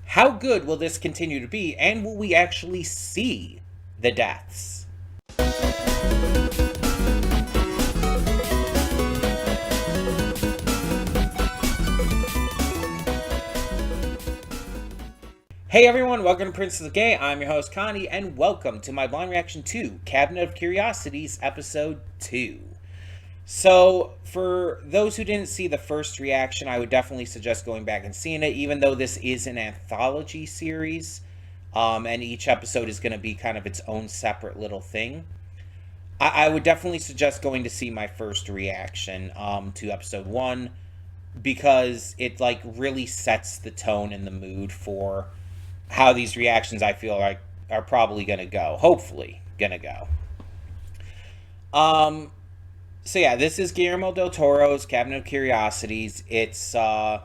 How good will this continue to be, and will we actually see the deaths? Hey everyone, welcome to Prince of the Gay. I'm your host Connie, and welcome to my blind reaction to Cabinet of Curiosities Episode 2. So, for those who didn't see the first reaction, I would definitely suggest going back and seeing it, even though this is an anthology series, and each episode is going to be kind of its own separate little thing. I would definitely suggest going to see my first reaction to episode 1, because it like really sets the tone and the mood for how these reactions I feel like are probably gonna go. Hopefully gonna go. So yeah, this is Guillermo del Toro's Cabinet of Curiosities. It's a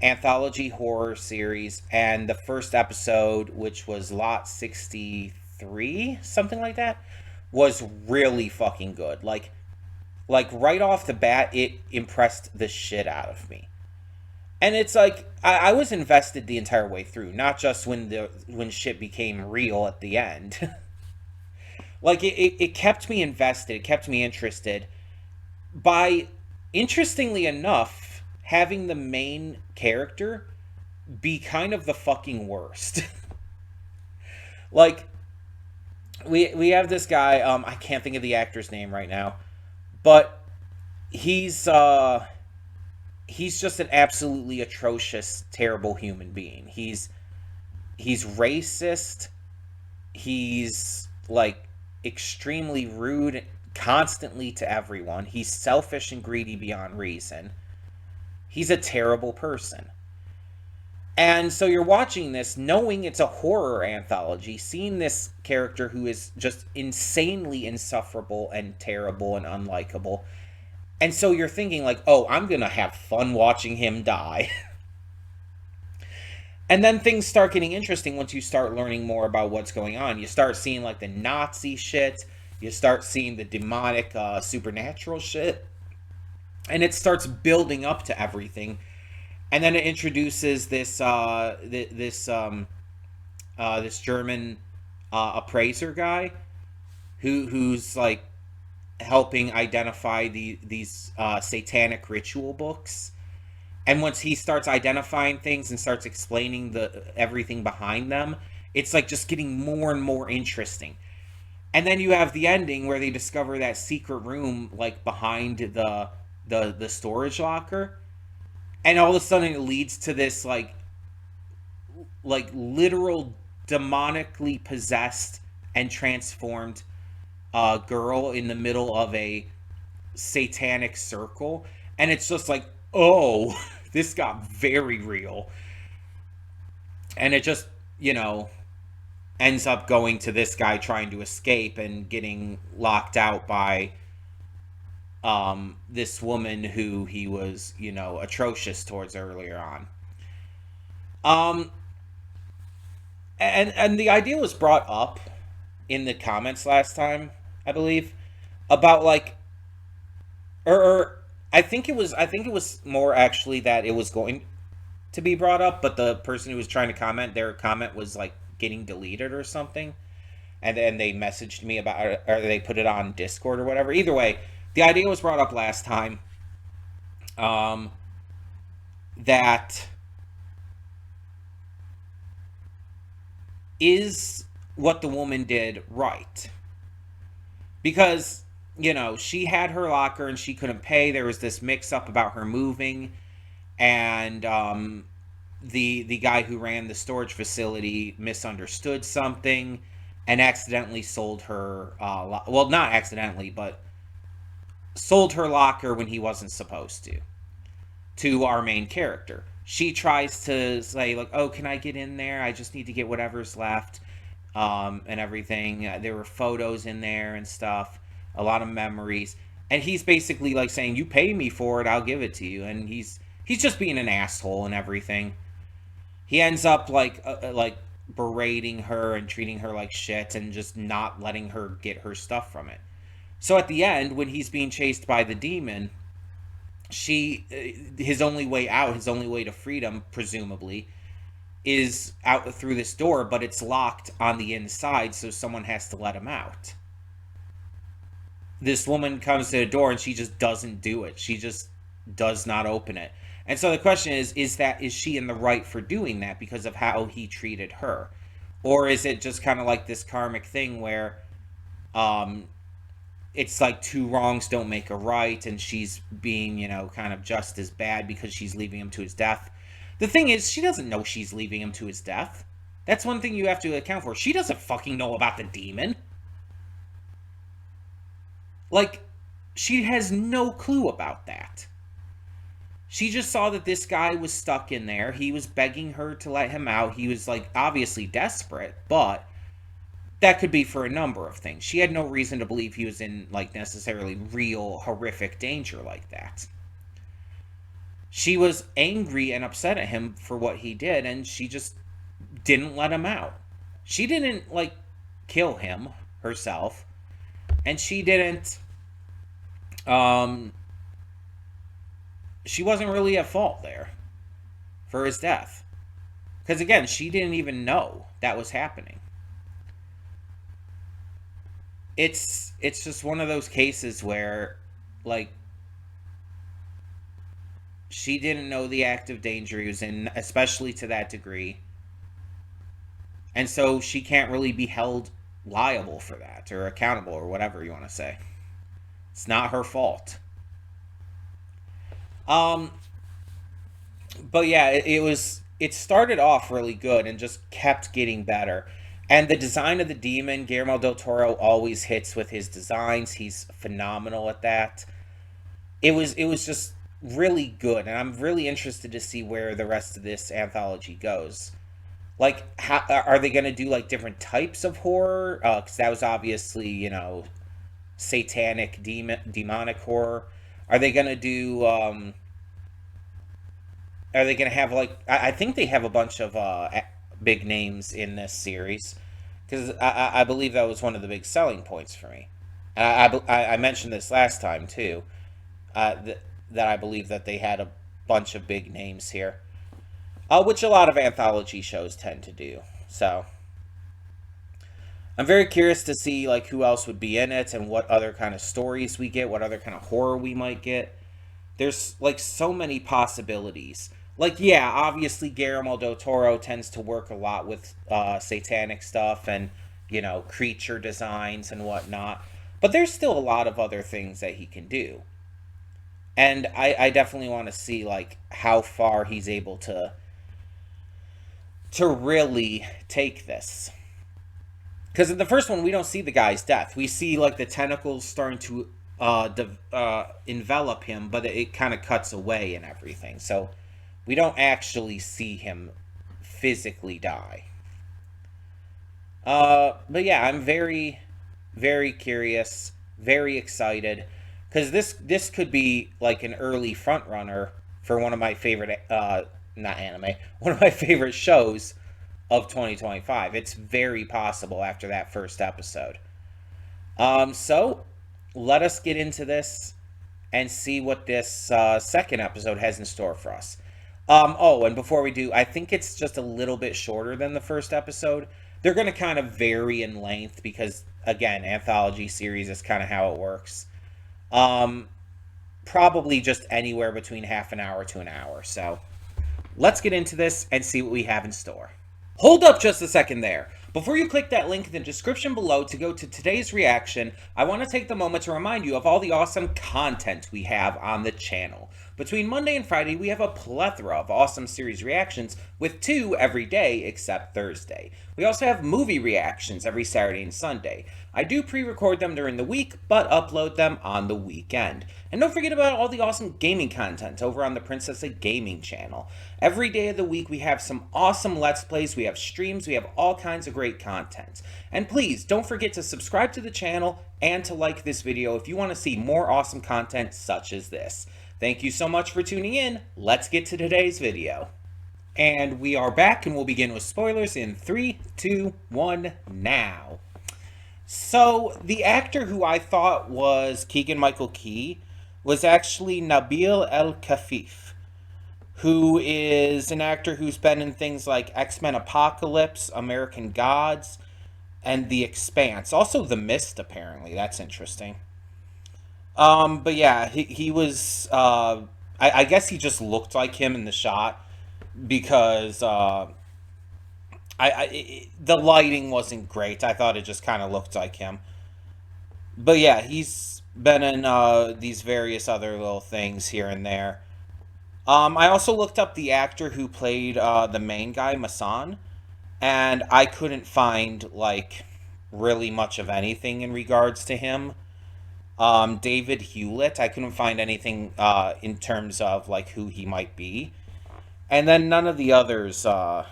anthology horror series, and the first episode, which was Lot 63, something like that, was really fucking good. Like right off the bat, it impressed the shit out of me. And it's like I was invested the entire way through, not just when shit became real at the end. Like it kept me invested, it kept me interested by, interestingly enough, having the main character be kind of the fucking worst. Like we have this guy, I can't think of the actor's name right now, but he's he's just an absolutely atrocious, terrible human being. He's racist. He's like extremely rude constantly to everyone. He's selfish and greedy beyond reason. He's a terrible person. And so you're watching this knowing it's a horror anthology, seeing this character who is just insanely insufferable and terrible and unlikable. And so you're thinking like, "Oh, I'm going to have fun watching him die." And then things start getting interesting once you start learning more about what's going on. You start seeing like the Nazi shit, you start seeing the demonic supernatural shit, and it starts building up to everything. And then it introduces this German appraiser guy who's like helping identify these satanic ritual books. And once he starts identifying things and starts explaining everything behind them, it's like just getting more and more interesting. And then you have the ending where they discover that secret room like behind the storage locker, and all of a sudden it leads to this like literal demonically possessed and transformed girl in the middle of a satanic circle. And it's just like, oh, this got very real. And it just, ends up going to this guy trying to escape and getting locked out by this woman who he was, atrocious towards earlier on. And the idea was brought up in the comments last time, I believe, about like, or I think it was more actually that it was going to be brought up, but the person who was trying to comment, their comment was like getting deleted or something, and then they messaged me about it, or they put it on Discord or whatever. Either way, the idea was brought up last time, that is what the woman did right, because she had her locker and she couldn't pay. There was this mix up about her moving, and the guy who ran the storage facility misunderstood something and accidentally sold her well, not accidentally, but sold her locker when he wasn't supposed to our main character. She tries to say like, "Oh, can I get in there? I just need to get whatever's left," and everything. There were photos in there and stuff, a lot of memories, and he's basically like saying, "You pay me for it, I'll give it to you." And he's just being an asshole and everything. He ends up like berating her and treating her like shit and just not letting her get her stuff from it. So at the end, when he's being chased by the demon, his only way out, his only way to freedom, presumably, is out through this door, but it's locked on the inside, so someone has to let him out. This woman comes to the door and she just doesn't do it. She just does not open it. And so the question is she in the right for doing that because of how he treated her? Or is it just kind of like this karmic thing where um it's like two wrongs don't make a right, and she's being, kind of just as bad because she's leaving him to his death? The thing is, she doesn't know she's leaving him to his death. That's one thing you have to account for. She doesn't fucking know about the demon. Like, she has no clue about that. She just saw that this guy was stuck in there. He was begging her to let him out. He was, like, obviously desperate, but that could be for a number of things. She had no reason to believe he was in, like, necessarily real, horrific danger like that. She was angry and upset at him for what he did, and she just didn't let him out. She didn't, like, kill him herself, and she didn't, she wasn't really at fault there for his death. Because, again, she didn't even know that was happening. It's just one of those cases where, like, she didn't know the active danger he was in, especially to that degree. And so she can't really be held liable for that, or accountable, or whatever you want to say. It's not her fault. Um, but yeah, it started off really good and just kept getting better. And the design of the demon, Guillermo del Toro always hits with his designs. He's phenomenal at that. It was just really good, and I'm really interested to see where the rest of this anthology goes. Like, how are they going to do, like, different types of horror? Because that was obviously, satanic demonic horror. Are they going to do? Are they going to have, like? I think they have a bunch of big names in this series, because I believe that was one of the big selling points for me. I mentioned this last time too. That I believe that they had a bunch of big names here, which a lot of anthology shows tend to do. So I'm very curious to see, like, who else would be in it and what other kind of stories we get, what other kind of horror we might get. There's, like, so many possibilities. Like, yeah, obviously Guillermo del Toro tends to work a lot with satanic stuff and, creature designs and whatnot. But there's still a lot of other things that he can do. And I definitely want to see, like, how far he's able to really take this. Because in the first one, we don't see the guy's death. We see, like, the tentacles starting to envelop him, but it kind of cuts away and everything. So we don't actually see him physically die. But yeah, I'm very, very curious, very excited, because this could be like an early front runner for one of my favorite, not anime, one of my favorite shows of 2025. It's very possible after that first episode. So let us get into this and see what this second episode has in store for us. Oh, and before we do, I think it's just a little bit shorter than the first episode. They're going to kind of vary in length because, again, anthology series is kind of how it works. Probably just anywhere between half an hour to an hour. So let's get into this and see what we have in store. Hold up just a second there. Before you click that link in the description below to go to today's reaction, I want to take the moment to remind you of all the awesome content we have on the channel. Between Monday and Friday, we have a plethora of awesome series reactions, with 2 every day except Thursday. We also have movie reactions every Saturday and Sunday. I do pre-record them during the week, but upload them on the weekend. And don't forget about all the awesome gaming content over on the Princessa Gaming channel. Every day of the week we have some awesome Let's Plays, we have streams, we have all kinds of great content. And please, don't forget to subscribe to the channel and to like this video if you want to see more awesome content such as this. Thank you so much for tuning in. Let's get to today's video. And we are back, and we'll begin with spoilers in 3, 2, 1, now. So, the actor who I thought was Keegan-Michael Key was actually Nabil El Kafif, who is an actor who's been in things like X-Men Apocalypse, American Gods, and The Expanse. Also The Mist, apparently. That's interesting. But yeah, he was, I guess he just looked like him in the shot because, the lighting wasn't great. I thought it just kind of looked like him. But yeah, he's been in, these various other little things here and there. I also looked up the actor who played, the main guy, Masan, and I couldn't find, like, really much of anything in regards to him. David Hewlett, I couldn't find anything, in terms of, like, who he might be. And then none of the others, I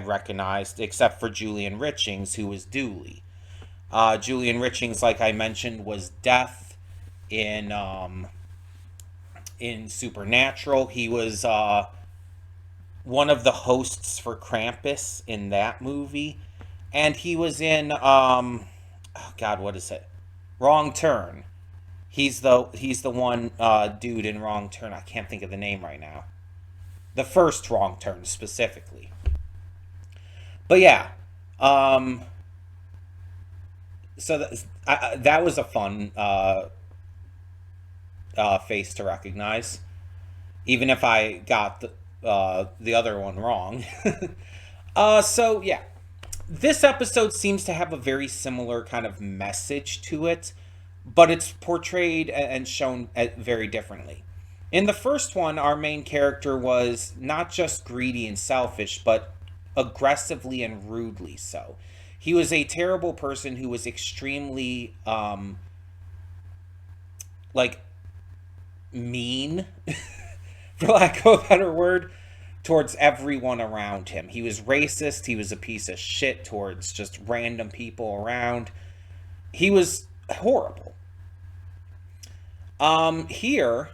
recognized, except for Julian Richings, who was Dooley. Julian Richings, like I mentioned, was Death in, in Supernatural. He was, one of the hosts for Krampus in that movie. And he was in, oh God, what is it? Wrong Turn. He's the one, dude in Wrong Turn. I can't think of the name right now. The first Wrong Turn specifically. But yeah, um, so that was a fun, face to recognize, even if I got the other one wrong. So yeah, this episode seems to have a very similar kind of message to it, but it's portrayed and shown very differently. In the first one, our main character was not just greedy and selfish, but aggressively and rudely so. He was a terrible person who was extremely, like, mean, for lack of a better word, towards everyone around him. He was racist. He was a piece of shit towards just random people around. He was horrible. Here,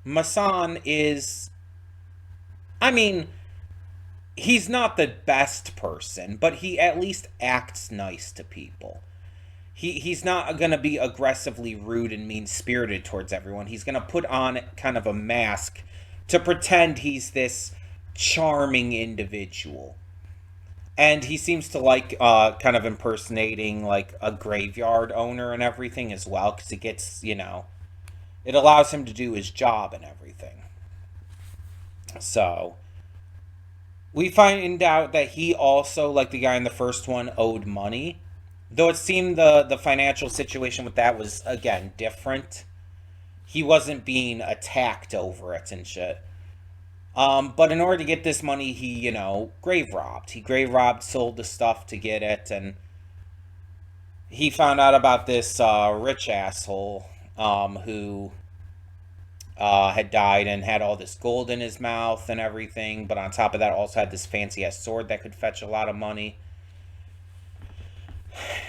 Masan is, I mean, he's not the best person, but he at least acts nice to people. He's not going to be aggressively rude and mean spirited towards everyone. He's going to put on kind of a mask to pretend he's this charming individual. And he seems to like, kind of impersonating like a graveyard owner and everything as well, because it gets, it allows him to do his job and everything. So we find out that he also, like the guy in the first one, owed money. Though it seemed the financial situation with that was, again, different. He wasn't being attacked over it and shit. But in order to get this money, he, grave robbed. He grave robbed, sold the stuff to get it, and he found out about this, rich asshole, who, had died and had all this gold in his mouth and everything. But on top of that, also had this fancy ass sword that could fetch a lot of money.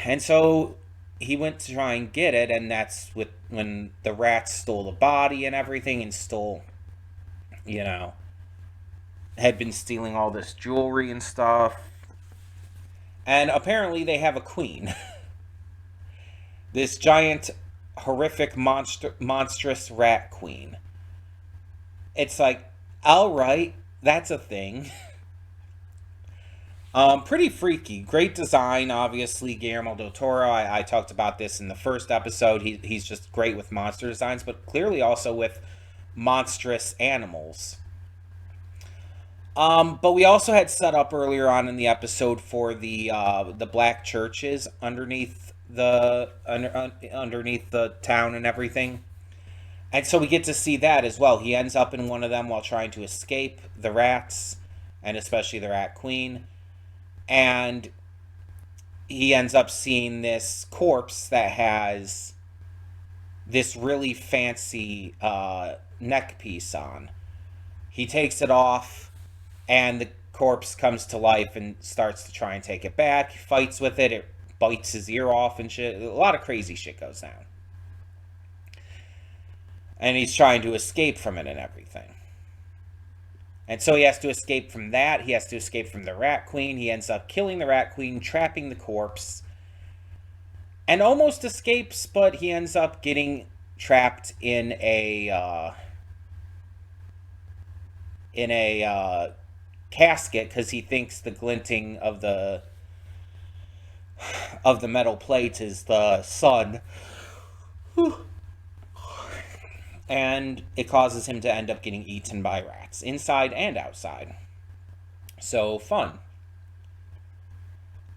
And so he went to try and get it, and that's when the rats stole the body and everything, and stole, you know, had been stealing all this jewelry and stuff. And apparently they have a queen. This giant, horrific, monstrous rat queen. It's like, alright, that's a thing. Pretty freaky. Great design, obviously. Guillermo del Toro. I talked about this in the first episode. He's just great with monster designs, but clearly also with monstrous animals. But we also had set up earlier on in the episode for the black churches underneath underneath the town and everything. And so we get to see that as well. He ends up in one of them while trying to escape the rats, and especially the rat queen. And he ends up seeing this corpse that has this really fancy neck piece on. He takes it off, and the corpse comes to life and starts to try and take it back. He fights with it. It bites his ear off and shit. A lot of crazy shit goes down. And he's trying to escape from it and everything. And so he has to escape from that. He has to escape from the rat queen. He ends up killing the rat queen, trapping the corpse. and almost escapes, but he ends up getting trapped in a casket because he thinks the glinting of the metal plate is the sun, and it causes him to end up getting eaten by rats inside and outside. So fun.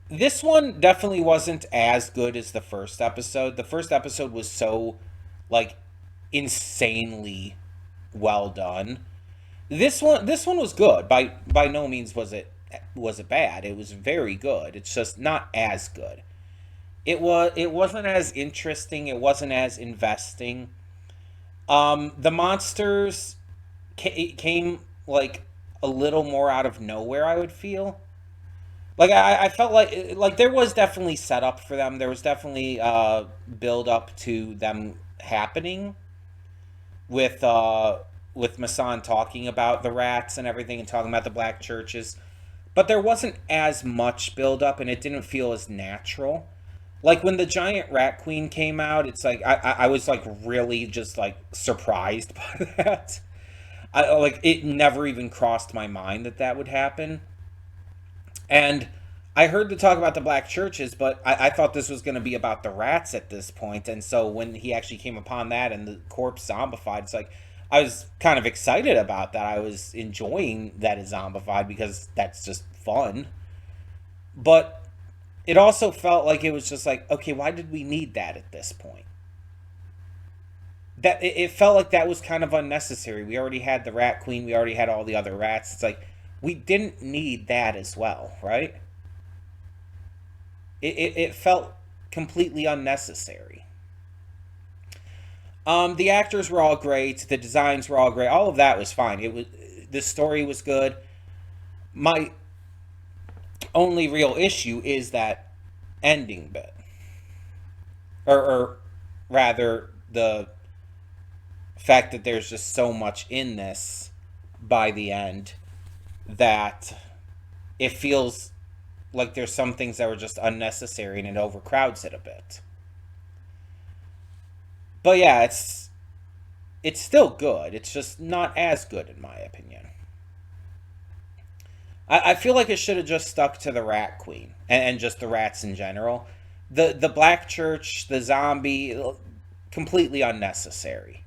This one definitely wasn't as good as the first episode. The first episode was so like insanely well done. This one was good. By no means was it bad. It was very good. It's just not as good. It wasn't as interesting. It wasn't as investing. The monsters came like a little more out of nowhere, I would feel. Like I felt like there was definitely setup for them. There was definitely build up to them happening with Masan talking about the rats and everything and talking about the black churches. But there wasn't as much build up and it didn't feel as natural. Like when the giant rat queen came out, it's like I was like really just like surprised by that. Like it never even crossed my mind that that would happen. And I heard the talk about the black churches, but I thought this was going to be about the rats at this point. And so when he actually came upon that and the corpse zombified, it's like I was kind of excited about that. I was enjoying that it zombified because that's just fun. But it also felt like it was just like, okay, why did we need that at this point? That it felt like that was kind of unnecessary. We already had the rat queen, we already had all the other rats. It's like we didn't need that as well, right? It felt completely unnecessary. The actors were all great. The designs were all great. All of that was fine. It was the story was good. My only real issue is that ending bit, or rather, the fact that there's just so much in this by the end that it feels like there's some things that were just unnecessary and it overcrowds it a bit. But yeah, it's still good. It's just not as good in my opinion. I feel like it should have just stuck to the Rat Queen and just the rats in general. The Black Church, the zombie, completely unnecessary.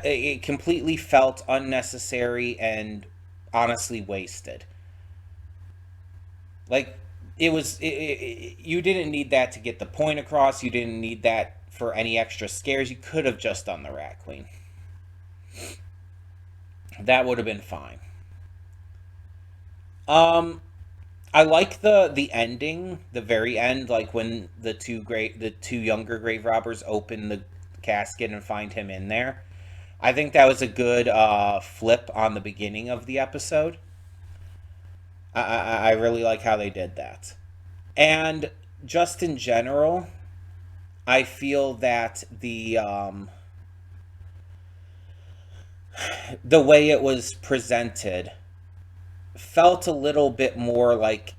It completely felt unnecessary and honestly wasted. Like you didn't need that to get the point across. You didn't need that for any extra scares. You could have just done the Rat Queen. That would have been fine. Um, I like the ending, the very end, like when the two younger grave robbers open the casket and find him in there. I think that was a good flip on the beginning of the episode. I really like how they did that. And just in general, I feel that the way it was presented felt a little bit more like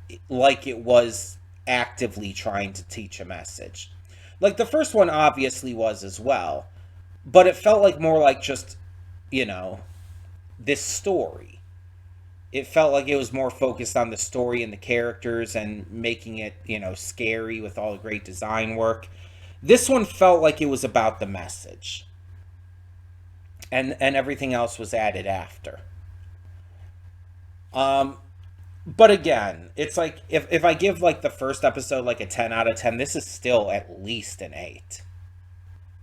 it was actively trying to teach a message. Like the first one obviously was as well, but it felt like more like just, you know, this story. It felt like it was more focused on the story and the characters and making it, scary with all the great design work. This one felt like it was about the message. And everything else was added after. Um but again, it's like if I give like the first episode like a 10 out of 10, this is still at least an 8.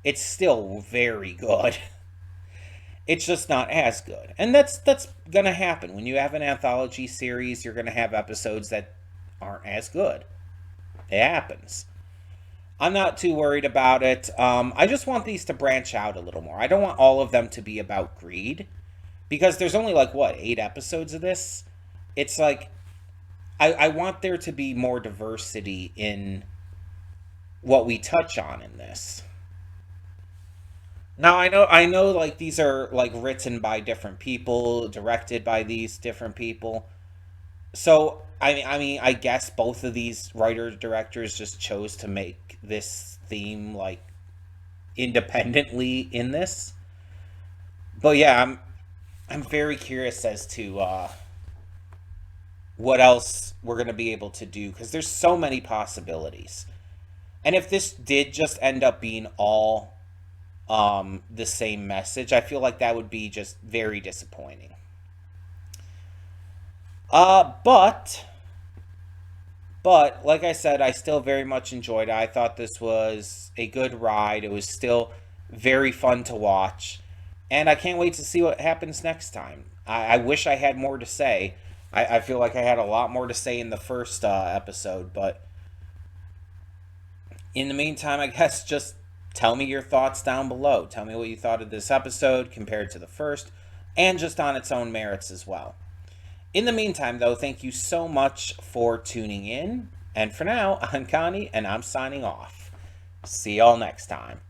It's still very good. It's just not as good. And that's going to happen. When you have an anthology series, you're going to have episodes that aren't as good. It happens. I'm not too worried about it. I just want these to branch out a little more. I don't want all of them to be about greed because there's only like what, 8 episodes of this. It's like I want there to be more diversity in what we touch on in this. Now I know like these are like written by different people, directed by these different people. So I guess both of these writer directors just chose to make this theme like independently in this. But yeah, I'm very curious as to what else we're going to be able to do because there's so many possibilities. And if this did just end up being all the same message, I feel like that would be just very disappointing. But like I said, I still very much enjoyed it. I thought this was a good ride. It was still very fun to watch, and I can't wait to see what happens next time. I wish I had more to say. I feel like I had a lot more to say in the first episode, but in the meantime, I guess just tell me your thoughts down below. Tell me what you thought of this episode compared to the first, and just on its own merits as well. In the meantime, though, thank you so much for tuning in. And for now, I'm Connie, and I'm signing off. See y'all next time.